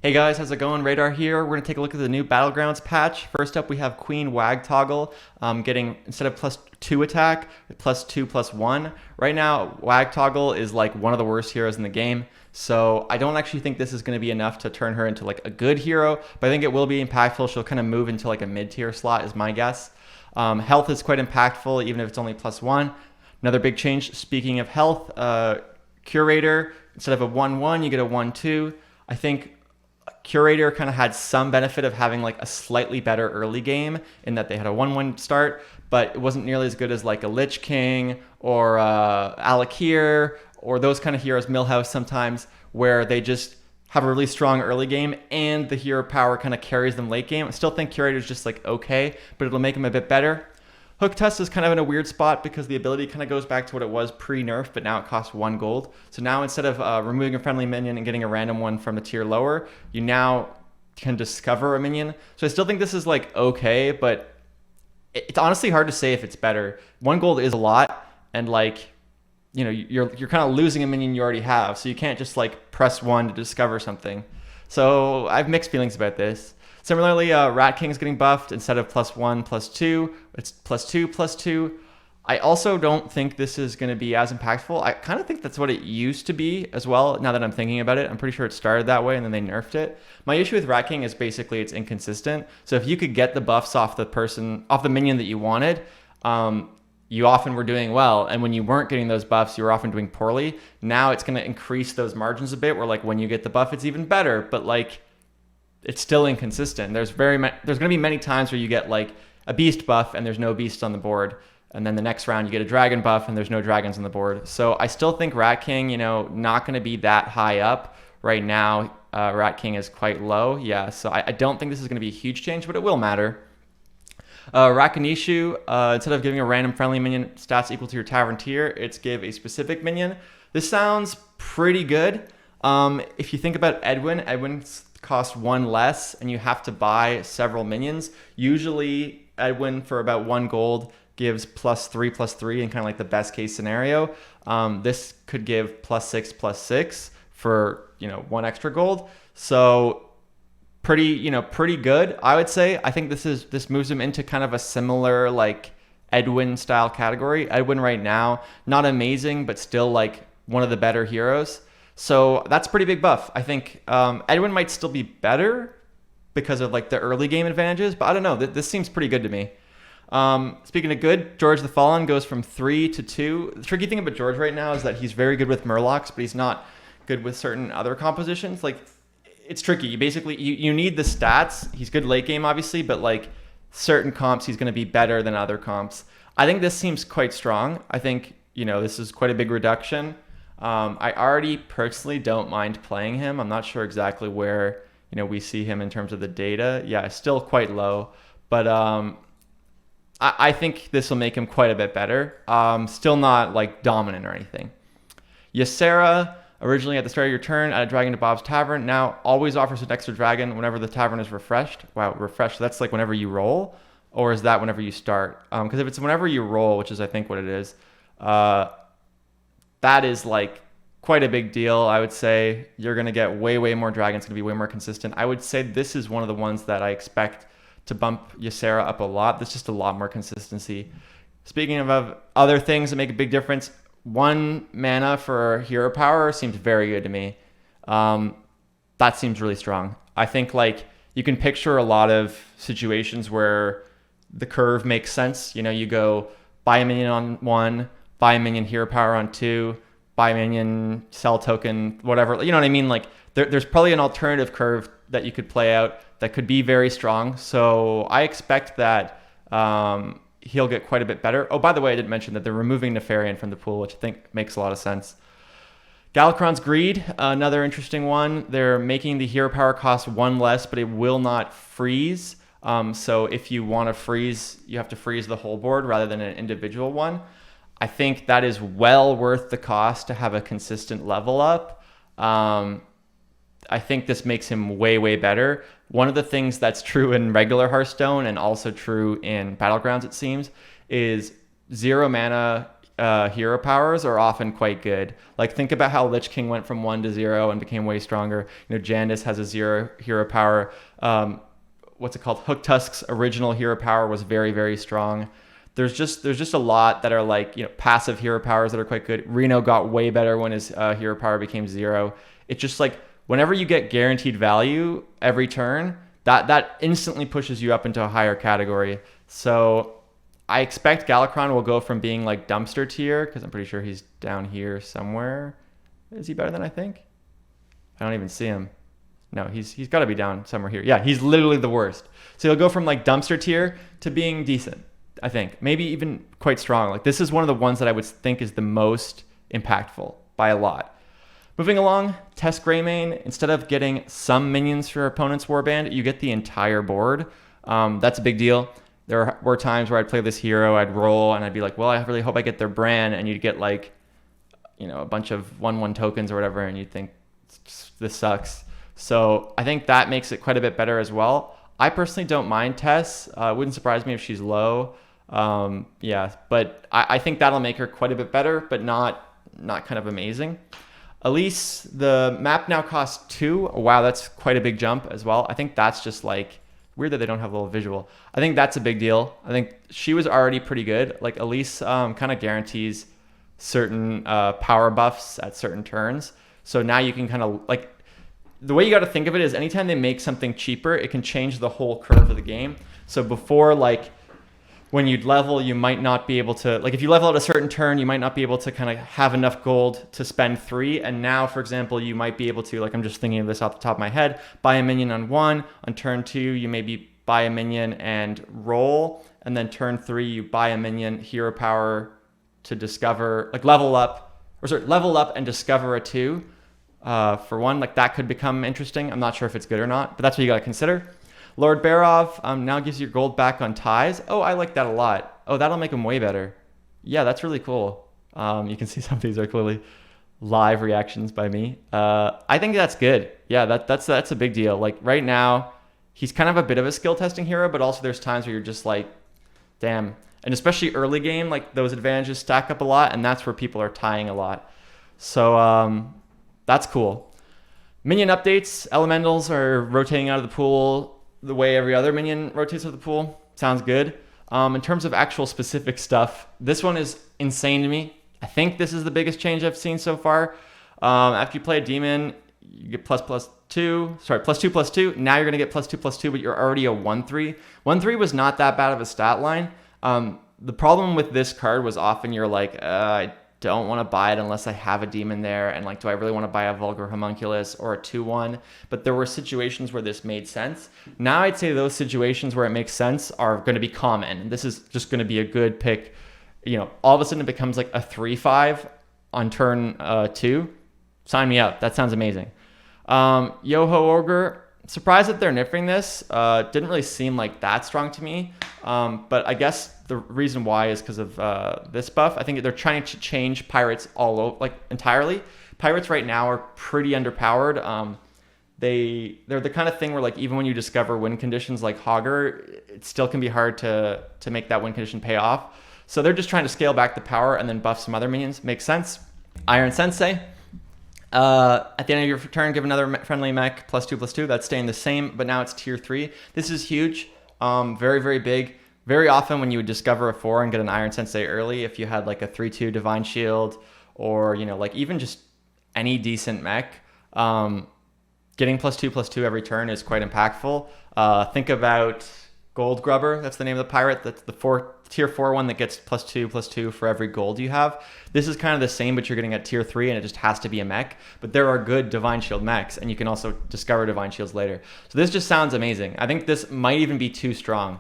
Hey guys, how's it going? Radar here. We're going to take a look at the new Battlegrounds patch. First up, we have Queen Wag Toggle getting, instead of +2 attack, +2/+1. Right now, Wag Toggle is like one of the worst heroes in the game. So I don't actually think this is going to be enough to turn her into like a good hero, but I think it will be impactful. She'll kind of move into like a mid-tier slot is my guess. Health is quite impactful, even if it's only +1. Another big change, speaking of health, Curator, instead of a 1/1, you get a 1/2. I think Curator kind of had some benefit of having like a slightly better early game in that they had a 1/1 start, but it wasn't nearly as good as like a Lich King or Alakir or those kind of heroes, Millhouse sometimes, where they just have a really strong early game and the hero power kind of carries them late game. I still think Curator is just like okay, but it'll make him a bit better. Hook Test is kind of in a weird spot because the ability kind of goes back to what it was pre-nerf, but now it costs 1 gold. So now instead of removing a friendly minion and getting a random one from a tier lower, you now can discover a minion. So I still think this is like okay, but it's honestly hard to say if it's better. 1 gold is a lot, and like, you know, you're kind of losing a minion you already have, so you can't just like press 1 to discover something. So I have mixed feelings about this. Similarly, Rat King is getting buffed. Instead of +1/+2, it's +2/+2. I also don't think this is going to be as impactful. I kind of think that's what it used to be as well, now that I'm thinking about it. I'm pretty sure it started that way and then they nerfed it. My issue with Rat King is basically it's inconsistent. So if you could get the buffs off the minion that you wanted, you often were doing well. And when you weren't getting those buffs, you were often doing poorly. Now it's going to increase those margins a bit where like when you get the buff, it's even better. But like, it's still inconsistent. There's going to be many times where you get like a beast buff and there's no beasts on the board. And then the next round you get a dragon buff and there's no dragons on the board. So I still think Rat King, you know, not going to be that high up right now. Rat King is quite low. Yeah, so I don't think this is going to be a huge change, but it will matter. Rakanishu, instead of giving a random friendly minion stats equal to your tavern tier, it's give a specific minion. This sounds pretty good. If you think about Edwin's cost 1 less and you have to buy several minions. Usually Edwin for about 1 gold gives +3/+3 in kind of like the best case scenario. This could give +6/+6 for, you know, 1 extra gold. So pretty good, I would say. I think this moves him into kind of a similar like Edwin style category. Edwin right now, not amazing, but still like one of the better heroes. So that's a pretty big buff. I think Edwin might still be better because of like the early game advantages, but I don't know. This seems pretty good to me. Speaking of good, George the Fallen goes from 3 to 2. The tricky thing about George right now is that he's very good with Murlocs, but he's not good with certain other compositions. Like, it's tricky. You need the stats. He's good late game, obviously, but like certain comps, he's going to be better than other comps. I think this seems quite strong. I think, you know, this is quite a big reduction. I already personally don't mind playing him. I'm not sure exactly where, you know, we see him in terms of the data. Yeah, still quite low, but I think this will make him quite a bit better. Still not like dominant or anything. Ysera, originally at the start of your turn, add a dragon to Bob's Tavern. Now always offers an extra dragon whenever the tavern is refreshed. Wow, refreshed. That's like whenever you roll, or is that whenever you start? Because if it's whenever you roll, which is I think what it is, that is like quite a big deal. I would say you're going to get way more dragons. It's going to be way more consistent. I would say this is one of the ones that I expect to bump Ysera up a lot. There's just a lot more consistency. Speaking of other things that make a big difference, 1 mana for hero power seems very good to me. That seems really strong. I think like you can picture a lot of situations where the curve makes sense. You know, you go buy a minion on 1, buy a minion hero power on 2, buy a minion sell token, whatever. You know what I mean? Like there's probably an alternative curve that you could play out that could be very strong. So I expect that he'll get quite a bit better. Oh, by the way, I didn't mention that they're removing Nefarian from the pool, which I think makes a lot of sense. Galakron's Greed, another interesting one. They're making the hero power cost 1 less, but it will not freeze. So if you want to freeze, you have to freeze the whole board rather than an individual one. I think that is well worth the cost to have a consistent level up. I think this makes him way better. One of the things that's true in regular Hearthstone and also true in Battlegrounds, it seems, is 0 mana hero powers are often quite good. Like think about how Lich King went from 1 to 0 and became way stronger. Jandis has a 0 hero power. What's it called? Hook Tusk's original hero power was very, very strong. There's just a lot that are like, passive hero powers that are quite good. Reno got way better when his hero power became 0. It's just like whenever you get guaranteed value every turn, that instantly pushes you up into a higher category. So I expect Galakron will go from being like dumpster tier, because I'm pretty sure he's down here somewhere. Is he better than I think? I don't even see him. No, he's got to be down somewhere here. Yeah, he's literally the worst. So he'll go from like dumpster tier to being decent, I think. Maybe even quite strong. Like this is one of the ones that I would think is the most impactful by a lot. Moving along, Test Greymane. Instead of getting some minions for your opponent's warband, you get the entire board. That's a big deal. There were times where I'd play this hero, I'd roll, and I'd be like, well, I really hope I get their brand, and you'd get like, a bunch of 1/1 tokens or whatever, and you'd think, this sucks. So I think that makes it quite a bit better as well. I personally don't mind Tess. It wouldn't surprise me if she's low. But I think that'll make her quite a bit better, but not kind of amazing. Elise, the map now costs 2. Wow, that's quite a big jump as well. I think that's just like weird that they don't have a little visual. I think that's a big deal. I think she was already pretty good. Like Elise kind of guarantees certain power buffs at certain turns. So now you can kind of like, the way you got to think of it is anytime they make something cheaper, it can change the whole curve of the game. So before, like when you'd level, you might not be able to, like if you level at a certain turn, you might not be able to kind of have enough gold to spend 3. And now, for example, you might be able to, like I'm just thinking of this off the top of my head, buy a minion on 1. On turn 2, you maybe buy a minion and roll. And then turn 3, you buy a minion, hero power to discover, like level up and discover a 2 for 1. Like that could become interesting. I'm not sure if it's good or not, but that's what you got to consider. Lord Barov now gives you gold back on ties. Oh, I like that a lot. Oh, that'll make him way better. Yeah, that's really cool. You can see some of these are clearly live reactions by me. I think that's good. Yeah, that's a big deal. Like right now, he's kind of a bit of a skill testing hero, but also there's times where you're just like, damn. And especially early game, like those advantages stack up a lot, and that's where people are tying a lot. So that's cool. Minion updates. Elementals are rotating out of the pool the way every other minion rotates out of the pool. Sounds good. In terms of actual specific stuff, this one is insane to me. I think this is the biggest change I've seen so far. After you play a demon, you get +2+2. Now you're going to get +2/+2, but you're already a 1/3. 1/3 was not that bad of a stat line. The problem with this card was often you're like, I don't want to buy it unless I have a demon there, and like, do I really want to buy a Vulgar Homunculus or a 2/1? But there were situations where this made sense. Now I'd say those situations where it makes sense are going to be common. This is just going to be a good pick. All of a sudden it becomes like a 3/5 on turn 2. Sign me up. That sounds amazing. Yoho Ogre. Surprised that they're nerfing this. Didn't really seem like that strong to me. But I guess the reason why is because of this buff. I think they're trying to change pirates all over, like entirely. Pirates right now are pretty underpowered. They're the kind of thing where like even when you discover win conditions like Hogger, it still can be hard to make that win condition pay off. So they're just trying to scale back the power and then buff some other minions. Makes sense. Iron Sensei. At the end of your turn, give another friendly mech +2/+2. That's staying the same, but now it's tier 3. This is huge. Very, very big. Very often when you would discover a 4 and get an Iron Sensei early, if you had like a 3/2 Divine Shield or, like even just any decent mech, getting +2/+2 every turn is quite impactful. Think about Gold Grubber. That's the name of the pirate. That's the tier 4 one that gets +2/+2 for every gold you have. This is kind of the same, but you're getting at tier 3 and it just has to be a mech. But there are good Divine Shield mechs and you can also discover Divine Shields later. So this just sounds amazing. I think this might even be too strong.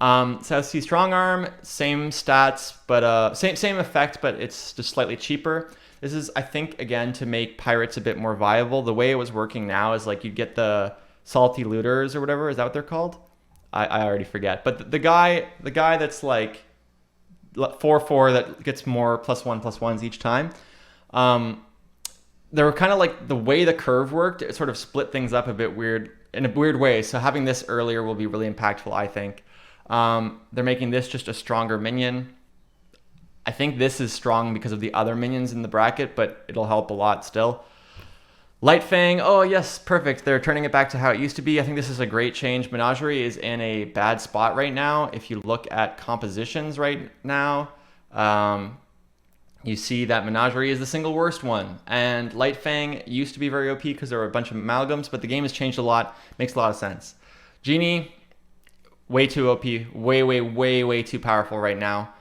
So see Strong Arm, same stats, but same effect, but it's just slightly cheaper. This is, I think, again, to make pirates a bit more viable. The way it was working now is like you'd get the Salty Looters or whatever. Is that what they're called? I already forget. But the guy that's like 4/4 that gets more +1/+1s each time. They were kind of like the way the curve worked. It sort of split things up a bit weird in a weird way. So having this earlier will be really impactful, I think. They're making this just a stronger minion. I think this is strong because of the other minions in the bracket, but it'll help a lot still. Light Fang, oh yes, perfect. They're turning it back to how it used to be. I think this is a great change. Menagerie is in a bad spot right now. If you look at compositions right now, you see that Menagerie is the single worst one. And Light Fang used to be very OP because there were a bunch of amalgams, but the game has changed a lot. Makes a lot of sense. Genie, way too OP, way too powerful right now.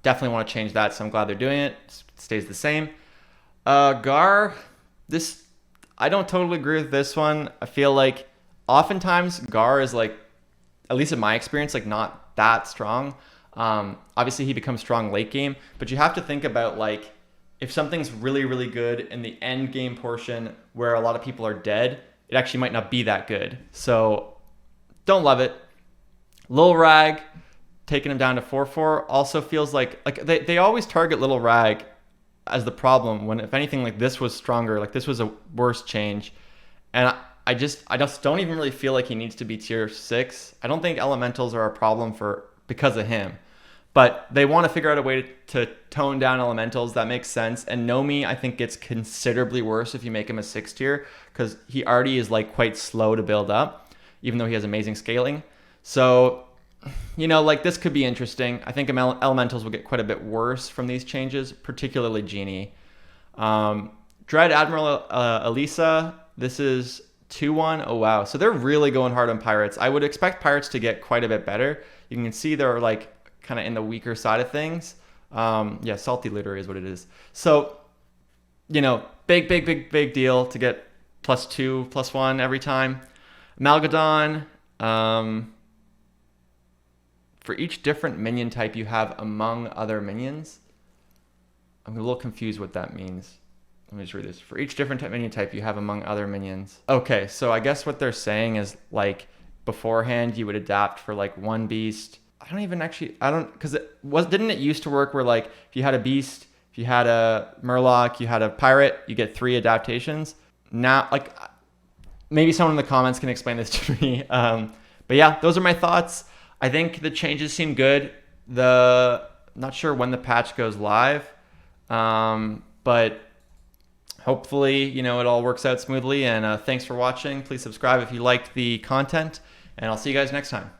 Definitely want to change that, so I'm glad they're doing it. It stays the same. Gar, I don't totally agree with this one. I feel like oftentimes Gar is like, at least in my experience, like not that strong. Obviously he becomes strong late game, but you have to think about like if something's really good in the end game portion where a lot of people are dead, it actually might not be that good. So don't love it. Lil Rag, taking him down to 4-4 also feels like they always target Little Rag as the problem when if anything like this was stronger, like this was a worse change. And I just don't even really feel like he needs to be tier 6. I don't think elementals are a problem because of him. But they want to figure out a way to tone down elementals. That makes sense. And Nomi, I think, gets considerably worse if you make him a 6 tier because he already is like quite slow to build up, even though he has amazing scaling. So, you know, like this could be interesting. I think elementals will get quite a bit worse from these changes, particularly Genie. Dread Admiral Elisa, this is 2-1. Oh, wow. So they're really going hard on Pirates. I would expect Pirates to get quite a bit better. You can see they're like kind of in the weaker side of things. Yeah, Salty Literary is what it is. So, you know, big deal to get +2, +1 every time. Malgadon, for each different minion type you have among other minions. I'm a little confused what that means. Let me just read this. For each different minion type you have among other minions. Okay, so I guess what they're saying is like beforehand you would adapt for like one beast. Didn't it used to work where like if you had a beast, if you had a Murloc, you had a pirate, you get 3 adaptations. Now, like maybe someone in the comments can explain this to me. But yeah, those are my thoughts. I think the changes seem good. Not sure when the patch goes live, but hopefully, you know, it all works out smoothly. And thanks for watching. Please subscribe if you liked the content, and I'll see you guys next time.